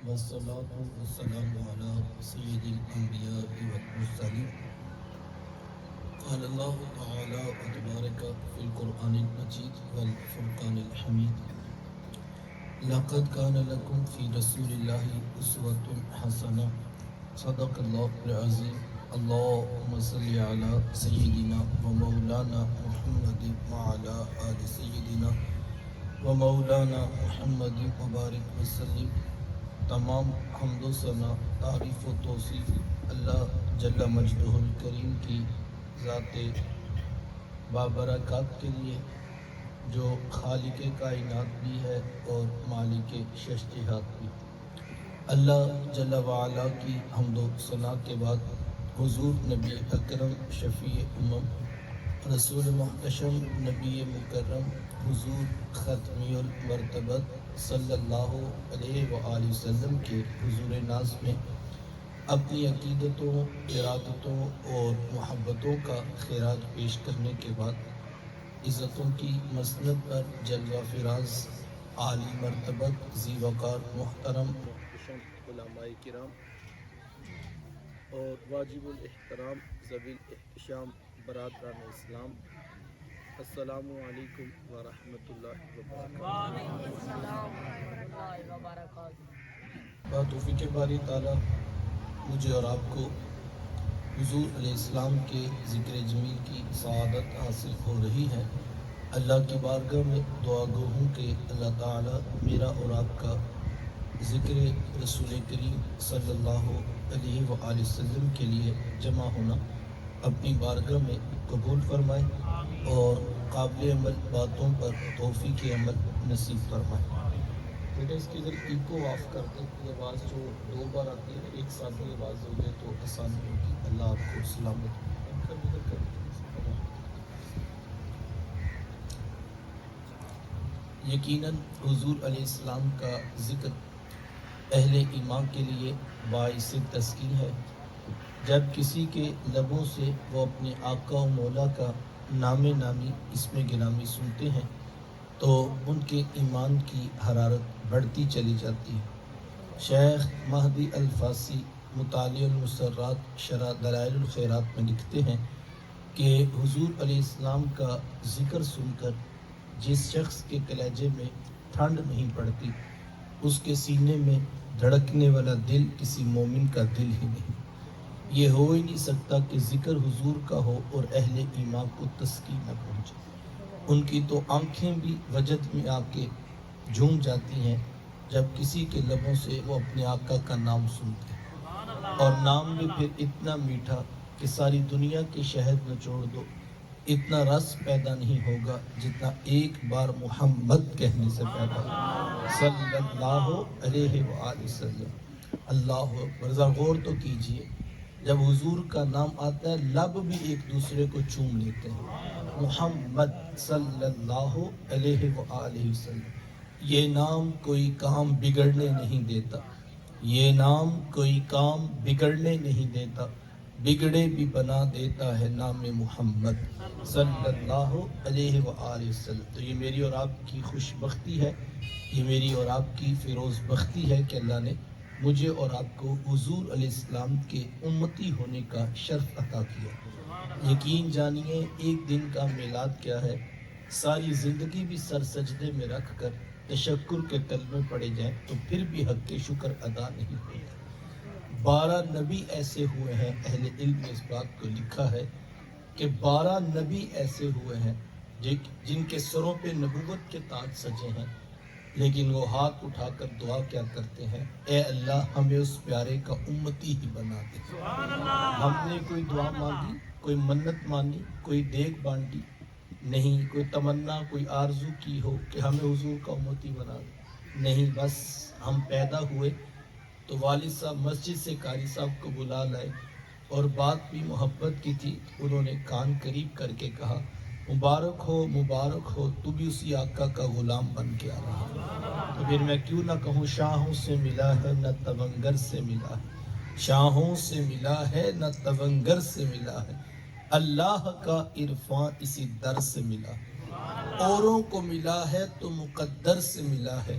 والصلاة والسلام على سيد الأنبياء والمرسلين. قال الله تعالى وتبارك في القرآن المجيد والفرقان الحميد: لقد كان لكم في رسول الله أسوة حسنة. صدق الله العظيم. اللهم صل على سيدنا ومولانا محمد وعلى آل سيدنا ومولانا محمد وبارک وسلم. تمام حمد و ثنا، تعریف و توصیف اللہ جل مجدہ الکریم کی ذات بابرکات کے لیے، جو خالق کائنات بھی ہے اور مالک شش جہات بھی. اللہ جل وعلا کی حمد و ثنا کے بعد حضور نبی اکرم شفیع امم رسول محتشم نبی مکرم حضور ختمی المرتبت صلی اللہ علیہ وآلہ وسلم کے حضور ناز میں اپنی عقیدتوں، ارادتوں اور محبتوں کا خیرات پیش کرنے کے بعد عزتوں کی مسند پر جلوہ فراز عالی مرتبت ذی وقار محترم محتشم علماء کرام اور واجب الاحترام ذوی الاحتشام برادران اسلام، السلام علیکم ورحمۃ اللہ وبرکاتہ. وعلیکم السلام ورحمۃ اللہ وبرکاتہ. توفیق باری تعالیٰ مجھے اور آپ کو حضور علیہ السلام کے ذکر جمیل کی سعادت حاصل ہو رہی ہے. اللہ کی بارگاہ میں دعا گو ہوں کہ اللہ تعالیٰ میرا اور آپ کا ذکر رسول کریم صلی اللہ علیہ وآلہ وسلم کے لیے جمع ہونا اپنی بارگاہ میں قبول فرمائے اور قابل عمل باتوں پر توفیق عمل نصیب فرمائے. بیٹا اس کی اگر ایکو آف کر دیں، یہ آواز جو دو بار آتی ہے ایک ساتھ ہی آواز ہو جائے تو آسانی ہوگی. اللہ آپ کو سلامت یقیناً حضور علیہ السلام کا ذکر اہل ایمان کے لیے باعث تسکین ہے. جب کسی کے لبوں سے وہ اپنے آقا و مولا کا نام نامی اسم گرامی سنتے ہیں تو ان کے ایمان کی حرارت بڑھتی چلی جاتی ہے. شیخ مہدی الفاسی مطالع المسرات شرح دلائل الخیرات میں لکھتے ہیں کہ حضور علیہ السلام کا ذکر سن کر جس شخص کے کلیجے میں ٹھنڈ نہیں پڑتی، اس کے سینے میں دھڑکنے والا دل کسی مومن کا دل ہی نہیں. یہ ہو ہی نہیں سکتا کہ ذکر حضور کا ہو اور اہل ایمان کو تسکین نہ پہنچے. ان کی تو آنکھیں بھی وجد میں آ کے جھوم جاتی ہیں جب کسی کے لبوں سے وہ اپنے آقا کا نام سنتے ہیں، اور نام بھی پھر اتنا میٹھا کہ ساری دنیا کے شہد نچوڑ دو، اتنا رس پیدا نہیں ہوگا جتنا ایک بار محمد کہنے سے پیدا ہوگا صلی اللہ علیہ وآلہ وسلم. اللہ اکبر. ذرا غور تو کیجئے، جب حضور کا نام آتا ہے لب بھی ایک دوسرے کو چوم لیتے ہیں. محمد صلی اللہ علیہ وآلہ وسلم. یہ نام کوئی کام بگڑنے نہیں دیتا، یہ نام کوئی کام بگڑنے نہیں دیتا، بگڑے بھی بنا دیتا ہے نام محمد صلی اللہ علیہ وآلہ وسلم. تو یہ میری اور آپ کی خوش بختی ہے، یہ میری اور آپ کی فیروز بختی ہے کہ اللہ نے مجھے اور آپ کو حضور علیہ السلام کے امتی ہونے کا شرف عطا کیا. یقین جانیے ایک دن کا میلاد کیا ہے، ساری زندگی بھی سر سجدے میں رکھ کر تشکر کے کلمے پڑے جائیں تو پھر بھی حق کے شکر ادا نہیں ہوتا. 12 نبی ایسے ہوئے ہیں، اہل علم نے اس بات کو لکھا ہے کہ 12 نبی ایسے ہوئے ہیں جن کے سروں پہ نبوت کے تاج سجے ہیں، لیکن وہ ہاتھ اٹھا کر دعا کیا کرتے ہیں، اے اللہ ہمیں اس پیارے کا امتی ہی بنا دے. ہم نے کوئی دعا مانگی، کوئی منت مانی، کوئی دیگ بانٹی نہیں، کوئی تمنا، کوئی آرزو کی ہو کہ ہمیں حضور کا امتی بنا دے نہیں. بس ہم پیدا ہوئے تو والد صاحب مسجد سے قاری صاحب کو بلا لائے اور بات بھی محبت کی تھی. انہوں نے کان قریب کر کے کہا، مبارک ہو تو بھی اسی آقا کا غلام بن کے آ رہا. تو پھر میں کیوں نہ کہوں، شاہوں سے ملا ہے نہ تونگر سے ملا ہے، شاہوں سے ملا ہے نہ تونگر سے ملا ہے، اللہ کا عرفان اسی در سے ملا ہے. اوروں کو ملا ہے تو مقدر سے ملا ہے،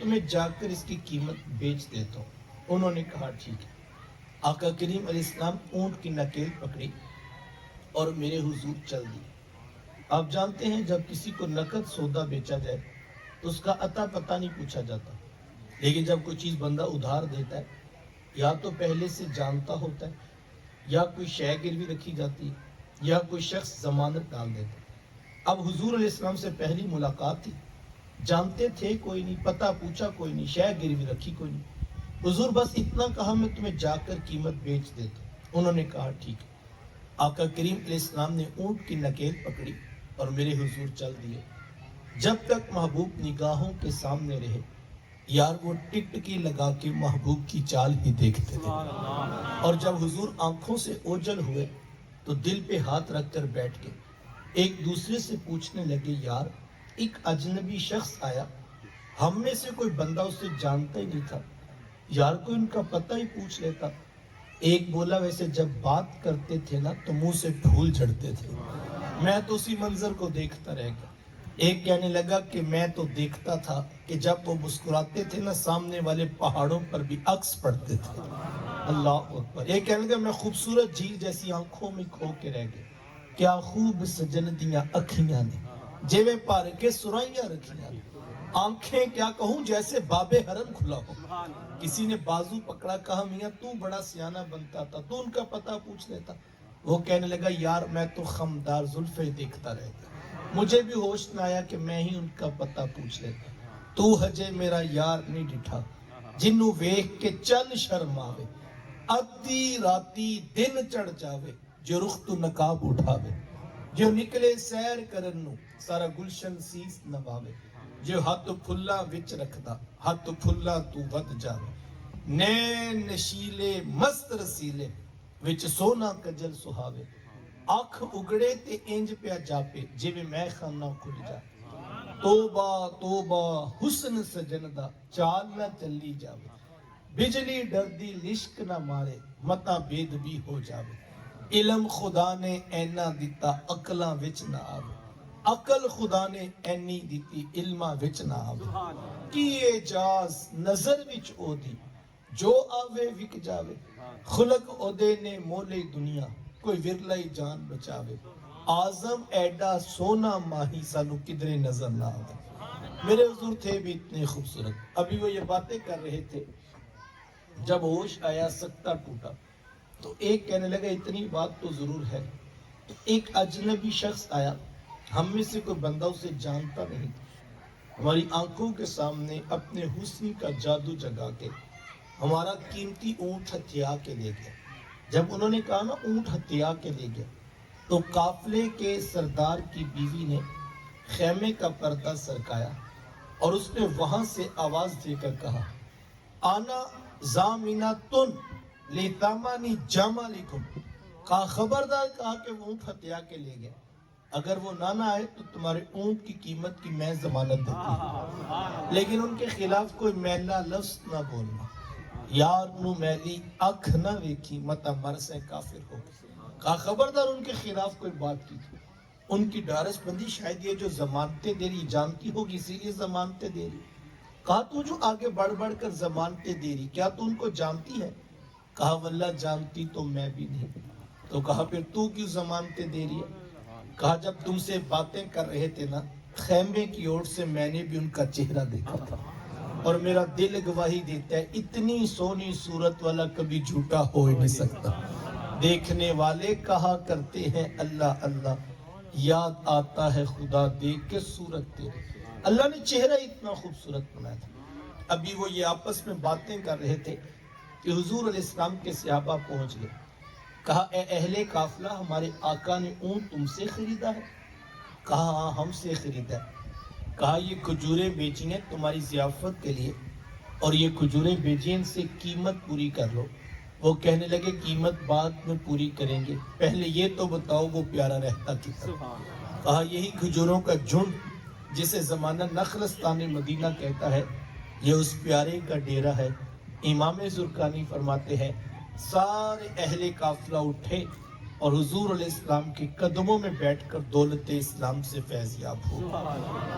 تمہیں جا کر اس کی قیمت بیچ دیتا ہوں۔ انہوں نے کہا ٹھیک ہے۔ آقا کریم علیہ السلام اونٹ کی نکیل پکڑی اور میرے حضور چل دی۔ آپ جانتے ہیں جب کسی کو نقد سودا بیچا جائے تو اس کا عطا پتہ نہیں پوچھا جاتا، لیکن جب کوئی چیز بندہ ادھار دیتا ہے یا تو پہلے سے جانتا ہوتا ہے، یا کوئی شے گروی رکھی جاتی ہے، یا کوئی شخص ضمانت ڈال دیتا ہے۔ اب حضور علیہ السلام سے پہلی ملاقات تھی، جانتے تھے کوئی نہیں، پتہ پوچھا کوئی نہیں، شے گروی رکھی کوئی نہیں۔ حضور بس اتنا کہا میں تمہیں جا کر قیمت بیچ دیتا ہوں۔ انہوں نے کہا ٹھیک ہے۔ آقا کریم علیہ السلام نے اونٹ کی نکیل پکڑی اور میرے حضور چل دیے۔ جب تک محبوب نگاہوں کے سامنے رہے، یار وہ ٹکٹکی لگا کے محبوب کی چال ہی دیکھتے تھے، اور جب حضور آنکھوں سے اوجھل ہوئے تو دل پہ ہاتھ رکھ کر بیٹھ کے ایک دوسرے سے پوچھنے لگے، یار ایک اجنبی شخص آیا، ہم میں سے کوئی بندہ اسے جانتا ہی نہیں تھا، یار کوئی ان کا پتہ ہی پوچھ لیتا۔ ایک بولا، ویسے جب بات کرتے تھے نا تو منہ سے پھول جھڑتے تھے، میں تو اسی منظر کو دیکھتا رہ گیا۔ ایک کہنے لگا کہ میں تو دیکھتا تھا کہ جب وہ مسکراتے تھے نا سامنے والے پہاڑوں پر بھی عکس پڑتے تھے۔ اللہ اکبر۔ ایک کہنے لگا میں خوبصورت جھیل جیسی آنکھوں میں کھو کے رہ گیا، کیا خوب سجن دیاں اکھیاں نے جیویں پار کے سرائیاں رکھیاں نے، آنکھیں کیا کہوں جیسے باب حرم کھلا ہو۔ کسی نے بازو پکڑا، کہا میاں تو بڑا سیانہ بنتا تھا، تو ان کا پتہ پوچھ لیتا۔ وہ کہنے لگا، یار میں تو خمدار زلفیں دیکھتا رہتا، مجھے بھی ہوش نہ آیا کہ میں ہی ان کا پتہ پوچھ لیتا۔ تو ہجے میرا یار نہیں ڈٹھا جنوں ویکھ کے چل شرم آوے، ادھی راتی دن چڑھ جاوے جو رخ تو نقاب اٹھاوے، جو نکلے سیر کرن نو سارا گلشن سیس نواوے، جو ہاتھ پھلا وچ رکھدا ہاتھ پھلا تو ود جاوے، نین نشیلے مست رسیلے وچ سونا کجل سہاوے، اکھ اگڑے تے انج پیا جاپے جویں میں خانہ کھل جا، توبہ توبہ حسن سجن دا چال نہ چلی جاوے، بجلی ڈردی لشک نہ مارے متا بید بھی ہو جاوے، علم خدا نے اینا دیتا عقلاں وچ نہ آوے، عقل خدا نے اینی دیتی علماں وچ نہ آوے، کی اعجاز نظر وچ او دی جو آوے وک جاوے، خلق او دے نے مولے دنیا کوئی ورلائی جان بچاوے، آزم ایڈا سونا ماہی سانو کدرے نظر نہ آوے۔ میرے حضور تھے بھی اتنے خوبصورت۔ ابھی وہ یہ باتیں کر رہے تھے، جب ہوش آیا سکتہ ٹوٹا تو ایک کہنے لگا اتنی بات تو ضرور ہے، ایک اجنبی شخص آیا، ہم میں سے کوئی بندہ اسے جانتا نہیں، ہماری آنکھوں کے سامنے اپنے حسن کا جادو جگا کے ہمارا قیمتی اونٹ ہتھیا کے لے گیا۔ جب انہوں نے کہا نا اونٹ ہتھیا کے لے گیا تو قافلے کے سردار کی بیوی نے خیمے کا پردہ سرکایا اور اس نے وہاں سے آواز دے کر کہا، آنا زامنتن لیتامانی جامالکم، کہا خبردار، کہا کہ وہ اونٹ ہتھیا کے لے گیا، اگر وہ نہ آئے تو تمہارے اونٹ کی قیمت کی میں ضمانت دیتی ہوں، لیکن ان کے خلاف کوئی میلا لفظ نہ بولنا، یار نو میلی اکھ نہ ویکھی متا مرسے کافر ہو۔ کہا خبردار ان کے خلاف کوئی بات کی تھی، ان کی ڈارس بندی شاید یہ جو ضمانتیں دے رہی جانتی ہوگی اسی لیے ضمانتیں دے رہی۔ کہا تو جو آگے بڑھ بڑھ کر ضمانتیں دے رہی، کیا تو ان کو جانتی ہے؟ کہا واللہ جانتی تو میں بھی نہیں۔ تو کہا پھر تو کیوں ضمانتیں دے رہی ہے؟ کہا جب تم سے باتیں کر رہے تھے نا خیمے کی اوٹ سے میں نے بھی ان کا چہرہ دیکھا تھا، اور میرا دل گواہی دیتا ہے اتنی سونی صورت والا کبھی جھوٹا ہو ہی نہیں سکتا۔ دیکھنے والے کہا کرتے ہیں اللہ اللہ، یاد آتا ہے خدا دیکھ کے صورت تیری۔ اللہ نے چہرہ اتنا خوبصورت بنایا تھا۔ ابھی وہ یہ آپس میں باتیں کر رہے تھے کہ حضور علیہ السلام کے صحابہ پہنچ گئے۔ کہا اے اہل قافلہ، ہمارے آقا نے اونٹ تم سے خریدا ہے؟ کہا ہاں ہم سے خریدا ہے۔ کہا یہ کھجوریں بیچی ہیں تمہاری ضیافت کے لیے، اور یہ کھجوریں بیچی ان سے قیمت پوری کر لو۔ وہ کہنے لگے قیمت بعد میں پوری کریں گے، پہلے یہ تو بتاؤ وہ پیارا رہتا کتنا۔ کہا یہی کھجوروں کا جھنڈ جسے زمانہ نخلستان مدینہ کہتا ہے، یہ اس پیارے کا ڈیرہ ہے۔ امام زرقانی فرماتے ہیں سارے اہل قافلہ اٹھے اور حضور علیہ السلام کے قدموں میں بیٹھ کر دولت اسلام سے فیض یاب ہو۔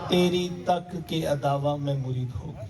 تیری تک کے اداوا میں مرید ہو گئی،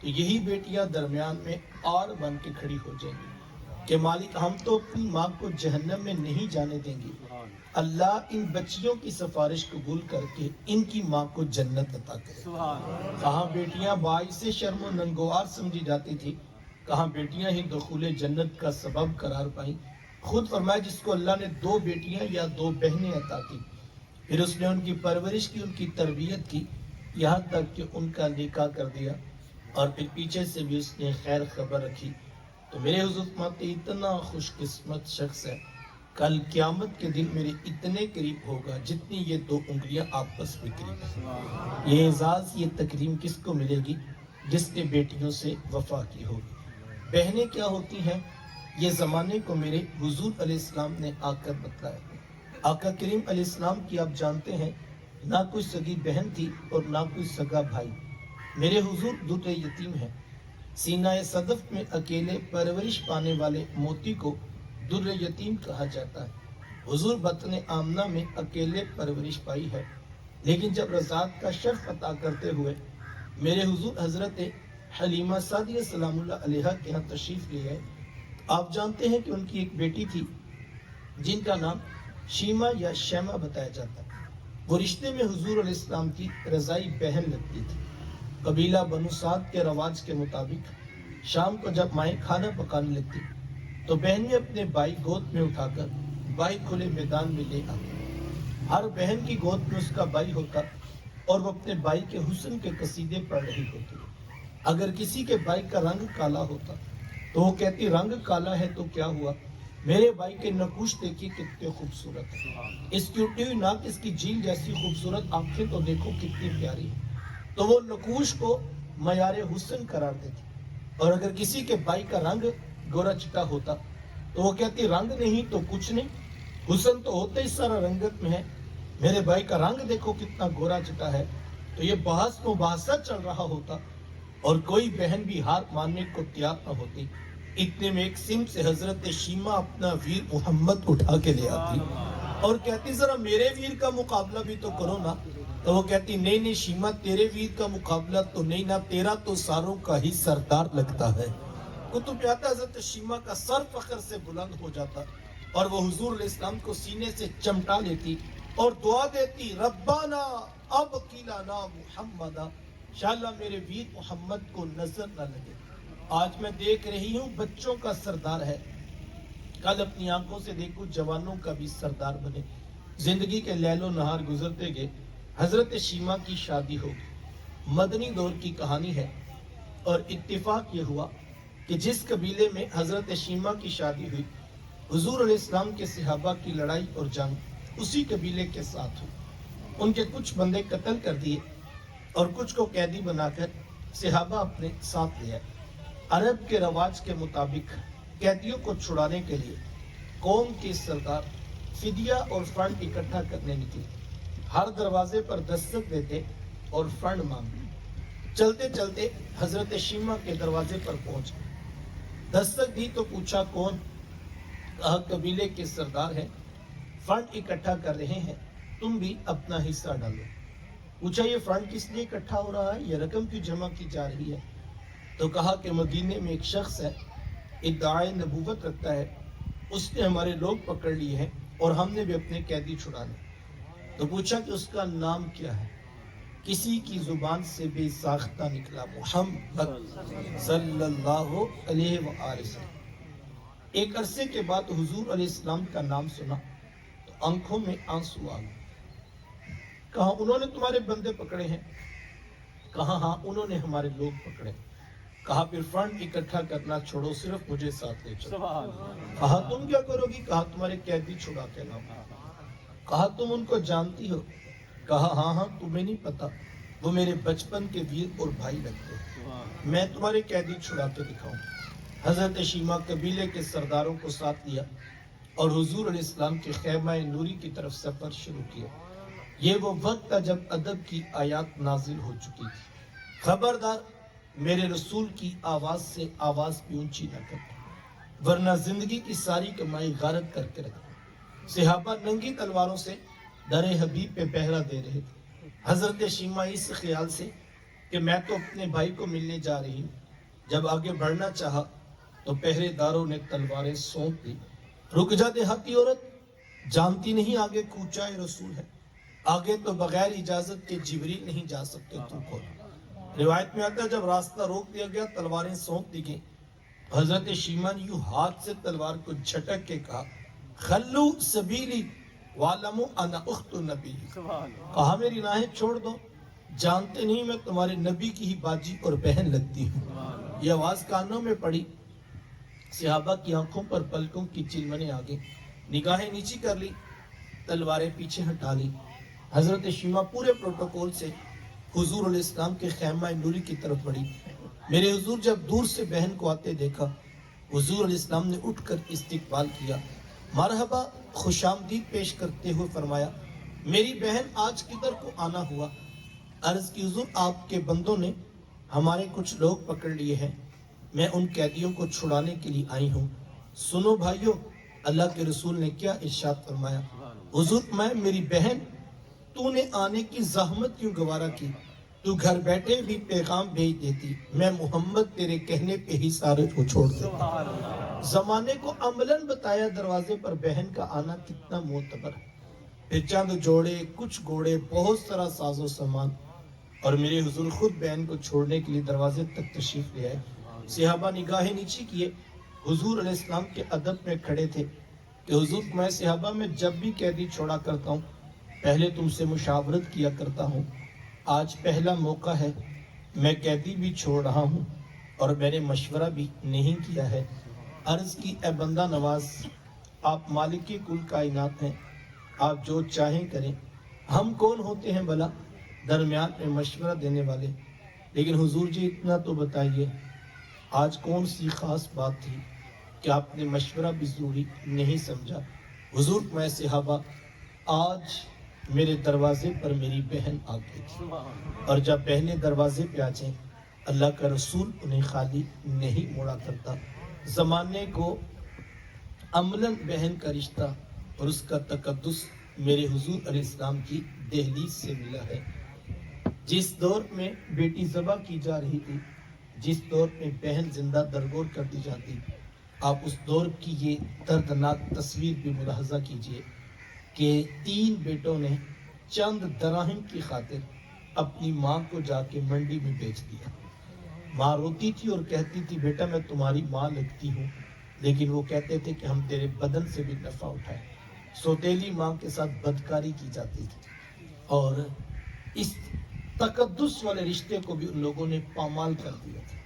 تو یہی بیٹیاں درمیان میں آڑ بن کے کھڑی ہو جائیں گی کہ مالک ہم تو اپنی ماں کو جہنم میں نہیں جانے دیں گے، اللہ ان بچیوں کی سفارش قبول کر کے ان کی ماں کو جنت عطا کرے۔ کہاں بیٹیاں باعث شرم و ننگوار سمجھی جاتی تھی، کہاں بیٹیاں ہی دخول جنت کا سبب قرار پائیں۔ خود فرمایا جس کو اللہ نے 2 بیٹیاں یا 2 بہنیں عطا کی، پھر اس نے ان کی پرورش کی، ان کی تربیت کی، یہاں تک کہ ان کا نکاح کر دیا، اور پھر پیچھے سے بھی اس نے خیر خبر رکھی، تو میرے حضور فرماتے اتنا خوش قسمت شخص ہے، کل قیامت کے دن میرے اتنے قریب ہوگا جتنی یہ 2 انگلیاں آپس میں قریب ہیں۔ یہ اعزاز، یہ تکریم کس کو ملے گی؟ جس نے بیٹیوں سے وفا کی ہوگی۔ بہنیں کیا ہوتی ہیں؟ یہ زمانے کو میرے حضور علیہ السلام نے آ کر بتلایا۔ آقا کریم علیہ السلام کی آپ جانتے ہیں نہ کوئی سگی بہن تھی اور نہ کوئی سگا بھائی۔ میرے حضور در یتیم ہیں۔ سینہ صدف میں اکیلے پرورش پانے والے موتی کو در یتیم کہا جاتا ہے۔ حضور بطن آمنہ میں اکیلے پرورش پائی ہے، لیکن جب رضاعت کا شرف عطا کرتے ہوئے میرے حضور حضرت حلیمہ سعدیہ سلام اللہ علیہا کے ہاں تشریف لے گئے، آپ جانتے ہیں کہ ان کی ایک بیٹی تھی جن کا نام شیمہ یا شیمہ بتایا جاتا ہے۔ وہ رشتے میں حضور علیہ السلام کی رضائی بہن لگتی تھی۔ قبیلہ بنو سعد کے رواج کے مطابق شام کو جب مائیں کھانا پکانے لگتی تو بہنیں اپنے بھائی گود میں اٹھا کر بھائی کھلے میدان میں لے آتی۔ ہر بہن کی گود میں اس کا بھائی ہوتا اور وہ اپنے بھائی کے حسن کے قصیدے پڑھ رہی ہوتی۔ اگر کسی کے بھائی کا رنگ کالا ہوتا تو وہ کہتی رنگ کالا ہے تو کیا ہوا، میرے بھائی کے نقوش دیکھیے کتنے خوبصورت ہیں، اس کی اٹھی ہوئی ناک، اس کی جھیل جیسی خوبصورت آنکھیں تو دیکھو کتنی پیاری ہیں۔ تو وہ نقوش کو معیار حسن قرار دیتی۔ اور اگر کسی کے بھائی کا رنگ گورا چٹا ہوتا تو وہ کہتی رنگ نہیں تو کچھ نہیں، حسن تو ہوتا ہی سارا رنگت میں ہے، میرے بھائی کا رنگ دیکھو کتنا گورا چٹا ہے۔ تو یہ بحث مباحثہ چل رہا ہوتا اور کوئی بہن بھی ہار ماننے کو تیار نہ ہوتی۔ اتنے میں ایک سمت سے حضرت شیمہ اپنا ویر محمد اٹھا کے لے آتی اور کہتی ذرا میرے ویر کا مقابلہ بھی تو کرو نا۔ تو وہ کہتی نہیں شیمہ، تیرے ویر کا مقابلہ تو نہیں نا، تیرا تو ساروں کا ہی سردار لگتا ہے۔ کتب آتا حضرت شیمہ کا سر فخر سے بلند ہو جاتا اور وہ حضور علیہ السلام کو سینے سے چمٹا لیتی اور دعا دیتی ربنا اب قیلانا محمدہ، انشاءاللہ میرے ویر محمد کو نظر نہ لگے۔ آج میں دیکھ رہی ہوں بچوں کا سردار ہے، کل اپنی آنکھوں سے دیکھوں جوانوں کا بھی سردار بنے۔ زندگی کے لیل و نہار گزرتے گئے، حضرت شیمہ کی شادی ہوگی۔ مدنی دور کی کہانی ہے اور اتفاق یہ ہوا کہ جس قبیلے میں حضرت شیمہ کی شادی ہوئی، حضور علیہ السلام کے صحابہ کی لڑائی اور جنگ اسی قبیلے کے ساتھ ہوئی۔ ان کے کچھ بندے قتل کر دیے اور کچھ کو قیدی بنا کر صحابہ اپنے ساتھ لے آئے۔ عرب کے رواج کے مطابق قیدیوں کو چھڑانے کے لیے قوم کے سردار فدیہ اور فنڈ اکٹھا کرنے نکلے۔ ہر دروازے پر دستک دیتے اور فنڈ مانگتے۔ چلتے چلتے حضرت شیمہ کے دروازے پر پہنچ گئے۔ دستک دی تو پوچھا کون؟ کہا قبیلے کے سردار ہیں، فنڈ اکٹھا کر رہے ہیں، تم بھی اپنا حصہ ڈالو۔ پوچھا یہ فنڈ کس لیے اکٹھا ہو رہا ہے، یہ رقم کیوں جمع کی جا رہی ہے؟ تو کہا کہ مدینے میں ایک شخص ہے، ادعائے نبوت رکھتا ہے، اس نے ہمارے لوگ پکڑ لیے ہیں اور ہم نے بھی اپنے قیدی چھڑانے۔ تو پوچھا کہ اس کا نام کیا ہے؟ کسی کی زبان سے بے ساختہ نکلا محمد صلی اللہ علیہ وآلہ وسلم۔ ایک عرصے کے بعد حضور علیہ السلام کا نام سنا تو آنکھوں میں آنسو آ گئے۔ کہا انہوں نے تمہارے بندے پکڑے ہیں؟ کہا ہاں انہوں نے ہمارے لوگ پکڑے۔ کہا پھر فنڈ اکٹھا کرنا چھوڑو، صرف مجھے ساتھ لے چلو۔ کہا تم کیا کرو گی؟ کہا تمہارے قیدی چھڑا کے لاؤ۔ کہا تم ان کو جانتی ہو؟ کہا ہاں ہاں، تمہیں نہیں پتا، وہ میرے بچپن کے ویر اور بھائی لگتے ہیں، میں تمہارے قیدی چھڑا کے دکھاؤں۔ حضرت شیمہ قبیلے کے سرداروں کو ساتھ لیا اور حضور علیہ السلام کے خیمہ نوری کی طرف سفر شروع کیا۔ یہ وہ وقت تھا جب ادب کی آیات نازل ہو چکی تھی۔ خبردار میرے رسول کی آواز سے آواز بھی اونچی نہ کرتا، ورنہ زندگی کی ساری کمائی غارت کر کے رکھتا۔ صحابہ ننگی تلواروں سے در حبیب پہ پہرا دے رہے تھے۔ حضرت شیمہ اس خیال سے کہ میں تو اپنے بھائی کو ملنے جا رہی ہوں. جب آگے بڑھنا چاہا تو پہرے داروں نے تلواریں سونپ دی. رک جا دیہاتی عورت، جانتی نہیں آگے کوچائے رسول ہے. آگے تو بغیر اجازت کے جبریل نہیں جا سکتے، تو کون؟ روایت میں آتا ہے جب راستہ روک دیا گیا، تلواریں سونپ دی گئیں. حضرت شیما نے یوں ہاتھ سے تلوار کو جھٹک کے کہا خلو سبیلی وَعْلَمُوا أَنَا أُخْتُ نبی. کہا میری راہیں چھوڑ دو، جانتے نہیں میں تمہارے نبی کی ہی باجی اور بہن لگتی ہوں. یہ آواز کانوں میں پڑی. صحابہ کی آنکھوں پر پلکوں کی چلمنے آ گئی، نگاہیں نیچی کر لی، تلواریں پیچھے ہٹا لی. حضرت شیما پورے پروٹوکول سے حضور علیہ السلام کے خیمہ نوری کی طرف بڑھی. میرے حضور جب دور سے بہن کو آتے دیکھا، حضور علیہ السلام نے اٹھ کر استقبال کیا، مرحبا خوش آمدید پیش کرتے ہوئے فرمایا میری بہن آج کدھر کو آنا ہوا؟ عرض کی حضور آپ کے بندوں نے ہمارے کچھ لوگ پکڑ لیے ہیں، میں ان قیدیوں کو چھڑانے کے لیے آئی ہوں. سنو بھائیو، اللہ کے رسول نے کیا ارشاد فرمایا؟ حضور میں میری بہن، تو نے آنے کی زحمت کیوں گوارا کی؟ تو گھر بیٹھے بھی پیغام بھیج دیتی، میں محمد تیرے کہنے پہ ہی سارے کو چھوڑ دیتا. زمانے کو عملاً بتایا دروازے پر بہن کا آنا کتنا معتبر ہے. پھر چند جوڑے، کچھ گھوڑے، بہت سارا ساز و سامان، اور میرے حضور خود بہن کو چھوڑنے کے لیے دروازے تک تشریف لے آئے. صحابہ نگاہیں نیچی کیے، حضور علیہ السلام کے ادب میں کھڑے تھے کہ حضور میں صحابہ میں جب بھی قیدی چھوڑا کرتا ہوں پہلے تم سے مشاورت کیا کرتا ہوں. آج پہلا موقع ہے، میں قیدی بھی چھوڑ رہا ہوں اور میں نے مشورہ بھی نہیں کیا ہے. عرض کی اے بندہ نواز، آپ مالک کل کائنات ہیں، آپ جو چاہیں کریں. ہم کون ہوتے ہیں بھلا درمیان میں مشورہ دینے والے؟ لیکن حضور جی اتنا تو بتائیے، آج کون سی خاص بات تھی کہ آپ نے مشورہ بھی ضروری نہیں سمجھا؟ حضور میں صحابہ، آج میرے دروازے پر میری بہن آ گئی تھی، اور جب بہنیں دروازے پہ آ جائیں اللہ کا رسول انہیں خالی نہیں موڑا کرتا. زمانے کو عملاً بہن کا رشتہ اور اس کا تقدس میرے حضور علیہ السلام کی دہلیز سے ملا ہے. جس دور میں بیٹی ذبح کی جا رہی تھی، جس دور میں بہن زندہ درگور کر دی جاتی، آپ اس دور کی یہ دردناک تصویر بھی ملاحظہ کیجئے کہ 3 بیٹوں نے چند دراہم کی خاطر اپنی ماں کو جا کے منڈی میں بیچ دیا. ماں روتی تھی اور کہتی تھی بیٹا میں تمہاری ماں لگتی ہوں، لیکن وہ کہتے تھے کہ ہم تیرے بدن سے بھی نفع اٹھائیں. سوتیلی ماں کے ساتھ بدکاری کی جاتی تھی، اور اس تقدس والے رشتے کو بھی ان لوگوں نے پامال کر دیا تھا.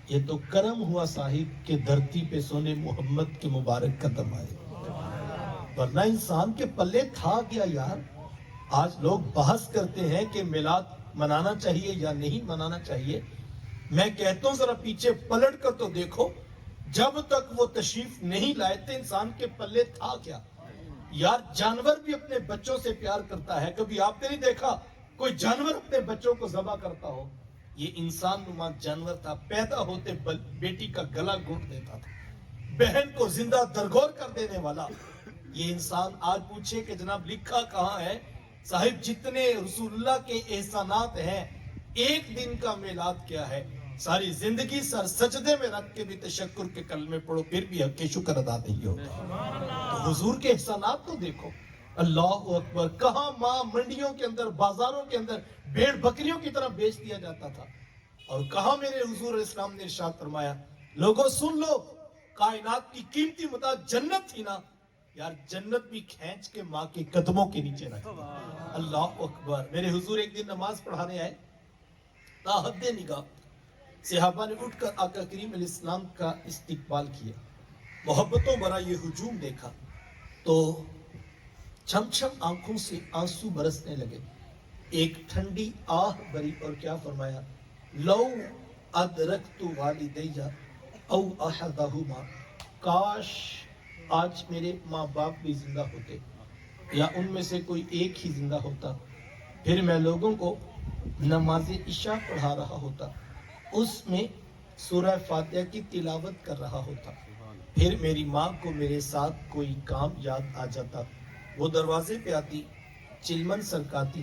یہ تو کرم ہوا صاحب کہ دھرتی پہ سونے محمد کے مبارک قدم آئے، ورنہ انسان کے پلے تھا کیا یار. آج لوگ بحث کرتے ہیں کہ میلاد منانا چاہیے یا نہیں منانا چاہیے. میں کہتا ہوں ذرا پیچھے پلٹ کر تو دیکھو، جب تک وہ تشریف نہیں لائے تھے انسان کے پلے تھا کیا یار. جانور بھی اپنے بچوں سے پیار کرتا ہے، کبھی آپ نے نہیں دیکھا کوئی جانور اپنے بچوں کو ذبح کرتا ہو؟ یہ انسان نما جانور تھا، پیدا ہوتے بیٹی کا گلا گھونٹ دیتا تھا، بہن کو زندہ درگور کر دینے والا. یہ انسان آج پوچھے کہ جناب لکھا کہاں ہے؟ صاحب جتنے رسول اللہ کے احسانات ہیں، ایک دن کا میلاد کیا ہے؟ ساری زندگی سر سجدے میں رکھ کے بھی تشکر کے کلمے پڑھو پھر بھی حق کے شکر ادا نہیں ہوتا. تو حضور کے احسانات تو دیکھو. اللہ اکبر، کہاں ماں منڈیوں کے اندر، بازاروں کے اندر بھیڑ بکریوں کی طرح بیچ دیا جاتا تھا، اور کہاں میرے حضور علیہ السلام نے ارشاد فرمایا لوگوں سن لو، کائنات کی قیمتی متاع جنت تھی نا یار، جنت بھی کھینچ کے ماں کے قدموں کے نیچے رکھ دی. اللہ اکبر. میرے حضور ایک دن نماز پڑھانے آئے، تاحد نگاہ صحابہ نے اٹھ کر آقا کریم علیہ السلام کا استقبال کیا، محبتوں بھرا یہ ہجوم دیکھا تو چھم چھم آنکھوں سے آنسو برسنے لگے. ایک ٹھنڈی آہ بری اور کیا فرمایا، لو ادرکت والدیہ او احدہما، کاش آج میرے ماں باپ بھی زندہ ہوتے یا ان میں سے کوئی ایک ہی زندہ ہوتا، پھر میں لوگوں کو نماز عشاء پڑھا رہا ہوتا، اس میں سورہ فاتحہ کی تلاوت کر رہا ہوتا، پھر میری ماں کو میرے ساتھ کوئی کام یاد آ جاتا، وہ دروازے پہ آتی، چلمن سرکاتی،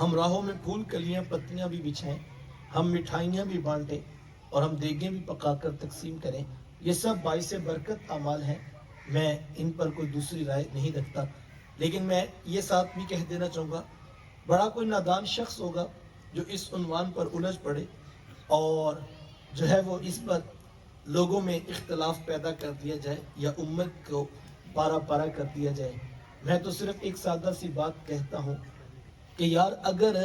ہم راہوں میں پھول کلیاں پتیاں بھی بچھائیں، ہم مٹھائیاں بھی بانٹیں اور ہم دیگیں بھی پکا کر تقسیم کریں، یہ سب باعث برکت اعمال ہیں۔ میں ان پر کوئی دوسری رائے نہیں رکھتا، لیکن میں یہ ساتھ بھی کہہ دینا چاہوں گا، بڑا کوئی نادان شخص ہوگا جو اس عنوان پر الجھ پڑے اور جو ہے وہ اس پر لوگوں میں اختلاف پیدا کر دیا جائے یا امت کو پارا پارا کر دیا جائے۔ میں تو صرف ایک سادہ سی بات کہتا ہوں کہ یار اگر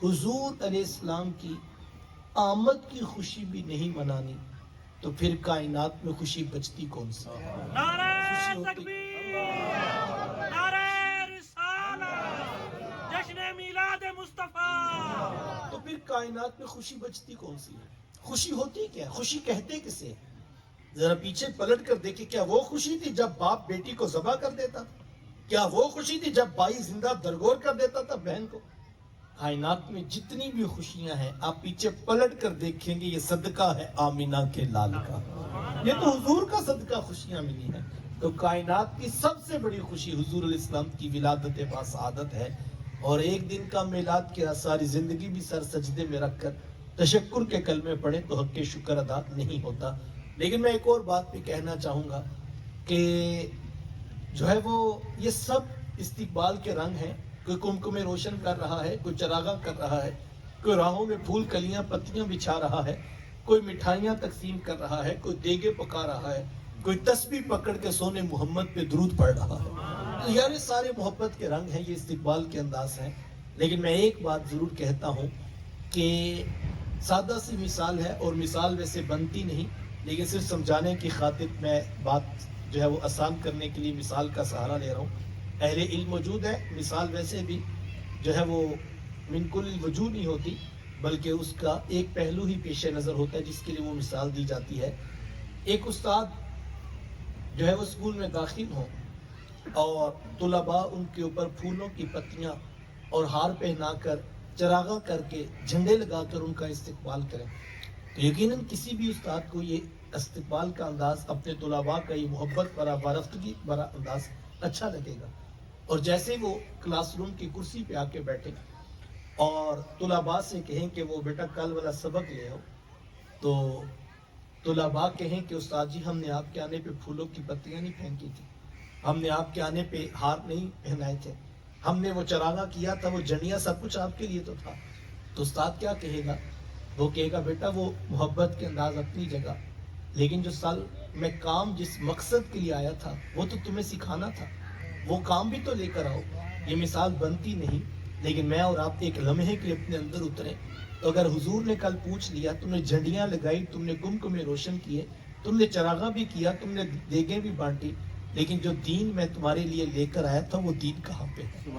حضور علیہ السلام کی آمد کی خوشی بھی نہیں منانی تو پھر کائنات میں خوشی بچتی کون سی؟ نعرہ خوشی ہوتی تکبیر، نعرہ رسالت، جشن میلاد مصطفیٰ۔ تو پھر کائنات میں خوشی بچتی کون سی ہے؟ خوشی ہوتی کیا ہے؟ خوشی کہتے کسے؟ ذرا پیچھے پلٹ کر دیکھیں، کیا وہ خوشی تھی جب باپ بیٹی کو ذبح کر دیتا تھا؟ کیا وہ خوشی تھی جب بھائی زندہ درگور کر دیتا تھا بہن کو؟ کائنات میں جتنی بھی خوشیاں ہیں آپ پیچھے پلٹ کر دیکھیں گے، یہ صدقہ ہے آمینہ کے لال کا، یہ تو حضور کا صدقہ خوشیاں ملی ہیں۔ تو کائنات کی سب سے بڑی خوشی حضور علیہ السلام کی ولادت باسعادت ہے، اور ایک دن کا میلاد کیا ساری زندگی بھی سر سجدے میں رکھ کر تشکر کے کلمے پڑھیں تو حق شکر ادا نہیں ہوتا۔ لیکن میں ایک اور بات بھی کہنا چاہوں گا کہ جو ہے وہ یہ سب استقبال کے رنگ ہیں، کوئی کمکمے روشن کر رہا ہے، کوئی چراغاں کر رہا ہے، کوئی راہوں میں پھول کلیاں پتیاں بچھا رہا ہے، کوئی مٹھائیاں تقسیم کر رہا ہے، کوئی دیگے پکا رہا ہے، کوئی تسبیح پکڑ کے سونے محمد پہ درود پڑھ رہا ہے۔ تو یار یہ سارے محبت کے رنگ ہیں، یہ استقبال کے انداز ہیں۔ لیکن میں ایک بات ضرور کہتا ہوں کہ سادہ سی مثال ہے، اور مثال ویسے بنتی نہیں، لیکن صرف سمجھانے کی خاطر میں بات جو ہے وہ آسان کرنے کے لیے مثال کا سہارا لے رہا ہوں۔ اہل علم موجود ہے، مثال ویسے بھی جو ہے وہ من کل الوجوہ نہیں ہوتی، بلکہ اس کا ایک پہلو ہی پیش نظر ہوتا ہے جس کے لیے وہ مثال دی جاتی ہے۔ ایک استاد جو ہے وہ اسکول میں داخل ہوں اور طلباء ان کے اوپر پھولوں کی پتیاں اور ہار پہنا کر چراغاں کر کے جھنڈے لگا کر ان کا استقبال کریں، تو یقیناً کسی بھی استاد کو یہ استقبال کا انداز، اپنے طلباء کا یہ محبت بھرا بارفتگی بھرا انداز اچھا لگے گا۔ اور جیسے وہ کلاس روم کی کرسی پہ آ کے بیٹھے اور طلباء سے کہیں کہ وہ بیٹا کل والا سبق لے آؤ، تو طلباء کہیں کہ استاد جی ہم نے آپ کے آنے پہ پھولوں کی پتیاں نہیں پھینکی تھی، ہم نے آپ کے آنے پہ ہار نہیں پہنائے تھے، ہم نے وہ چراغاں کیا تھا، وہ جنیا سب کچھ آپ کے لیے تو تھا، تو استاد کیا کہے گا؟ وہ کہے گا بیٹا وہ محبت کے انداز اپنی جگہ، لیکن جو سال میں کام جس مقصد کے لیے آیا تھا وہ تو تمہیں سکھانا تھا، وہ کام بھی تو لے کر آؤ۔ یہ مثال بنتی نہیں، لیکن میں اور آپ ایک لمحے کے لیے اپنے اندر اترے تو اگر حضور نے کل پوچھ لیا، تم نے جھنڈیاں لگائی، تم نے کمکمے روشن کیے، تم نے چراغاں بھی کیا، تم نے دیگیں بھی بانٹی، لیکن جو دین میں تمہارے لیے لے کر آیا تھا وہ دین کہاں پہ ہے؟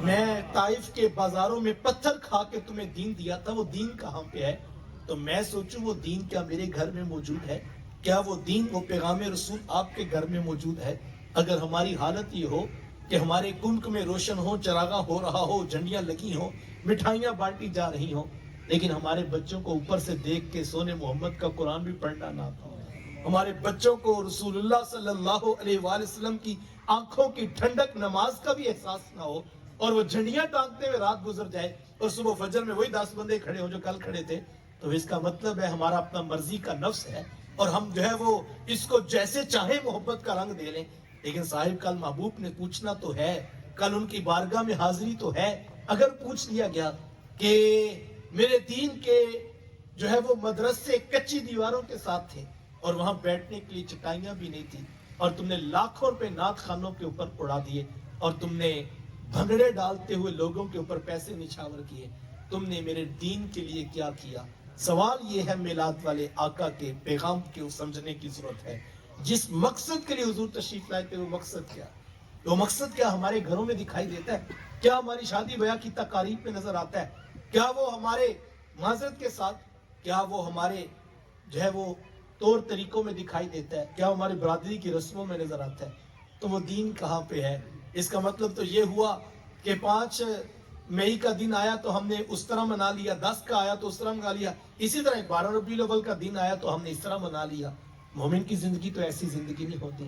میں طائف کے بازاروں میں پتھر کھا کے تمہیں دین دیا تھا، وہ دین کہاں پہ ہے؟ تو میں سوچوں وہ دین کیا میرے گھر میں موجود ہے؟ کیا وہ دین، وہ پیغام رسول آپ کے گھر میں موجود ہے؟ اگر ہماری حالت یہ ہو کہ ہمارے کمکمے روشن ہوں، چراغاں ہو رہا ہو، جھنڈیاں لگی ہوں، مٹھائیاں بانٹی جا رہی ہوں، لیکن ہمارے بچوں کو اوپر سے دیکھ کے سونے محمد کا قرآن بھی پڑھنا نہ تھا، ہمارے بچوں کو رسول اللہ صلی اللہ علیہ وآلہ وسلم کی آنکھوں کی ٹھنڈک نماز کا بھی احساس نہ ہو، اور وہ جھنڈیاں ٹانگتے ہوئے رات گزر جائے اور صبح فجر میں وہی 10 بندے کھڑے ہوں جو کل کھڑے تھے، تو اس کا مطلب ہے ہمارا اپنا مرضی کا نفس ہے اور ہم جو ہے وہ اس کو جیسے چاہیں محبت کا رنگ دے لیں۔ لیکن صاحب کل محبوب نے پوچھنا تو ہے، کل ان کی بارگاہ میں حاضری تو ہے۔ اگر پوچھ لیا گیا کہ میرے دین کے جو ہے وہ مدرسے کچی دیواروں کے ساتھ تھے اور وہاں بیٹھنے کے لیے چٹائیاں بھی نہیں تھی، اور تم نے لاکھوں روپے نعت خانوں کے اوپر اڑا دیے، اور تم نے بھنگڑے ڈالتے ہوئے لوگوں کے اوپر پیسے نچھاور کیے، تم نے میرے دین کے لیے کیا کیا؟ سوال یہ ہے میلاد والے آقا کے پیغام کے سمجھنے کی ضرورت ہے۔ جس مقصد کے لیے حضور تشریف لائے تھے وہ مقصد کیا؟ وہ مقصد کیا ہمارے گھروں میں دکھائی دیتا ہے؟ کیا ہماری شادی بیاہ کی تقاریب میں نظر آتا ہے؟ کیا وہ ہمارے معذرت کے ساتھ، کیا وہ ہمارے جو ہے وہ طور طریقوں میں دکھائی دیتا ہے؟ کیا ہماری برادری کی رسموں میں نظر آتا ہے؟ تو وہ دین کہاں پہ ہے؟ اس کا مطلب تو یہ ہوا کہ 5 مئی کا دن آیا تو ہم نے اس طرح منا لیا، 10 کا آیا تو اس طرح منا لیا، اسی طرح 12 ربیع الاول کا دن آیا تو ہم نے اس طرح منا لیا۔ مومن کی زندگی تو ایسی زندگی نہیں ہوتی۔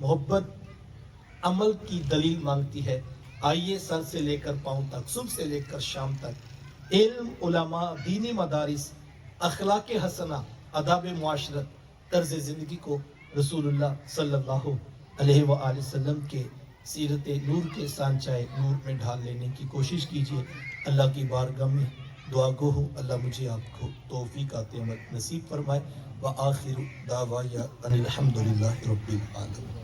محبت عمل کی دلیل مانگتی ہے. آئیے سر سے لے کر پاؤں تک، صبح سے لے کر شام تک علم، علماء، دینی مدارس، اخلاق حسنہ، آداب معاشرت، طرز زندگی کو رسول اللہ صلی اللہ علیہ وآلہ وسلم کے سیرت نور کے سانچائے نور میں ڈھال لینے کی کوشش کیجیے. اللہ کی بارگاہ میں دعا گو ہو اللہ مجھے آپ کو توفیق عمل نصیب فرمائے. وآخر دعوایا ان الحمدللہ رب العالمین.